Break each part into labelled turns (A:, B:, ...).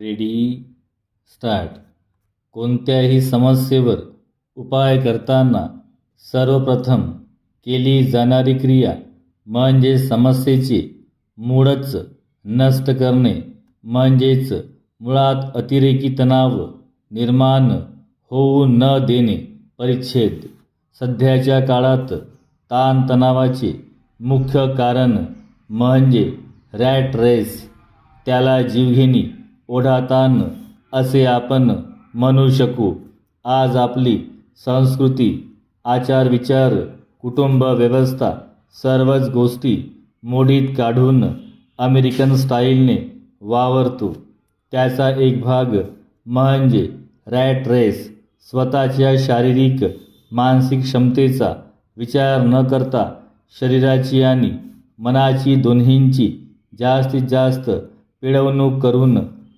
A: Ready start. कोणत्याही समस्येवर उपाय करताना सर्वप्रथम केली जाणारी क्रिया म्हणजे समस्येचे मूळच नष्ट करणे, म्हणजेच मुळात अतिरेकी तणाव निर्माण होऊ न देणे. परिच्छेद. सध्याच्या काळात ताणतणावाचे मुख्य कारण म्हणजे रॅट रेस, त्याला जीवघेणी ओढाताण असे आपण म्हणू शकू. आज आपली संस्कृती, आचारविचार, कुटुंब व्यवस्था सर्वच गोष्टी मोडीत काढून अमेरिकन स्टाईलने वावरतो. त्याचा एक भाग म्हणजे रॅट रेस. स्वतःच्या शारीरिक मानसिक क्षमतेचा विचार न करता शरीराची आणि मनाची दोन्हींची जास्तीत जास्त पिळवणूक करून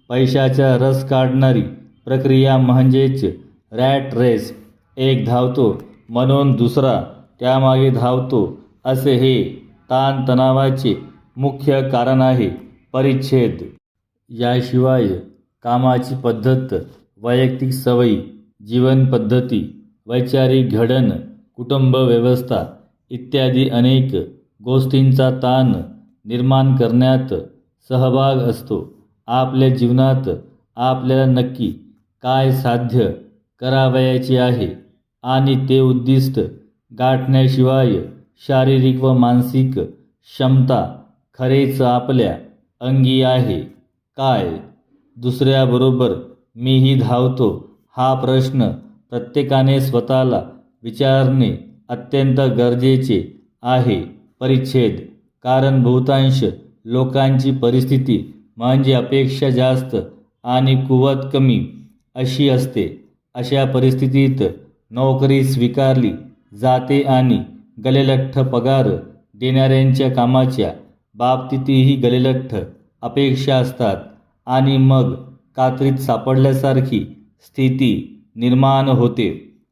A: पैशाचा रस काढणारी प्रक्रिया म्हणजेच रॅट रेस. एक धावतो म्हणून दुसरा त्यामागे धावतो, असे हे ताणतणावाचे मुख्य कारण आहे. परिच्छेद. याशिवाय कामाची पद्धत, वैयक्तिक सवयी, जीवनपद्धती, वैचारिक घडण, कुटुंब व्यवस्था इत्यादी अनेक गोष्टींचा ताण निर्माण करण्यात सहभाग असतो. आपल्या जीवनात आपल्याला नक्की काय साध्य करावयाचे आहे आणि ते उद्दिष्ट गाठण्याशिवाय शारीरिक व मानसिक क्षमता खरेच आपल्या अंगी आहे काय? दुसऱ्याबरोबर मीही धावतो हा प्रश्न प्रत्येकाने स्वतःला विचारणे अत्यंत गरजेचे आहे. परिच्छेद. कारण बहुतांश लोकांची परिस्थिती म्हणजे अपेक्षा जास्त आणि कुवत कमी अशी असते. अशा परिस्थितीत नोकरी स्वीकारली जाते आणि गलेलठ्ठ पगार देणाऱ्यांच्या कामाच्या बाबतीतही गलेलठ्ठ अपेक्षा असतात आणि मग कात्रीत सापडल्यासारखी स्थिती निर्माण होते.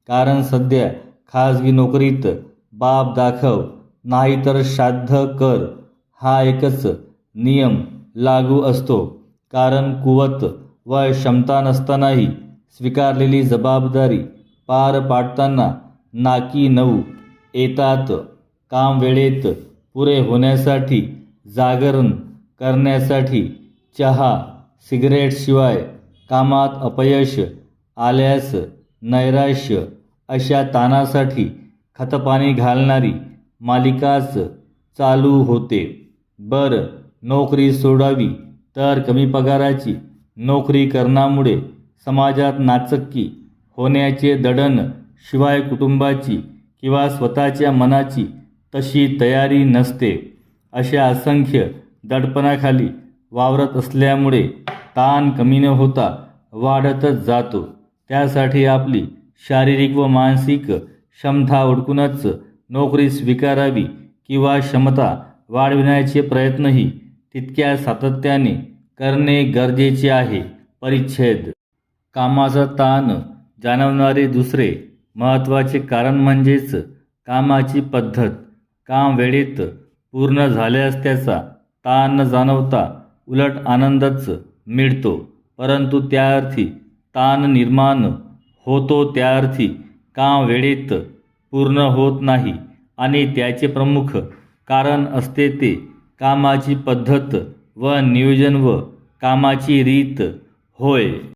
A: कारण सध्या खाजगी नोकरीत बाप दाखव नाहीतर श्राद्ध कर हा एकच नियम लागू असतो. कारण कुवत व क्षमता नसतानाही स्वीकारलेली जबाबदारी पार पाडताना नाकी नऊ येतात. काम वेळेत पुरे होण्यासाठी, जागरण करण्यासाठी, चहा सिगारेटशिवाय कामात अपयश आल्यास नैराश्य, अशा ताणासाठी खतपाणी घालणारी मालिकाच चालू होते. बरं, नोकरी सोडावी तर कमी पगाराची नोकरी करण्यामुळे समाजात नाचक्की होण्याचे दडण, शिवाय कुटुंबाची किंवा स्वतःच्या मनाची तशी तयारी नसते. अशा असंख्य दडपणाखाली वावरत असल्यामुळे ताण कमी न होता वाढतच जातो. त्यासाठी आपली शारीरिक व मानसिक क्षमता ओळखूनच नोकरी स्वीकारावी किंवा क्षमता वाढविण्याचे प्रयत्नही तितक्या सातत्याने करणे गरजेचे आहे. परिच्छेद. कामाचा ताण जाणवणारे दुसरे महत्त्वाचे कारण म्हणजेच कामाची पद्धत. काम वेळेत पूर्ण झाल्यास त्याचा ताण न जाणवता उलट आनंदच मिळतो. परंतु त्याअर्थी ताण निर्माण होतो, त्याअर्थी काम वेळेत पूर्ण होत नाही आणि त्याचे प्रमुख कारण असते ते कामाची पद्धत व नियोजन व कामाची रीत होय.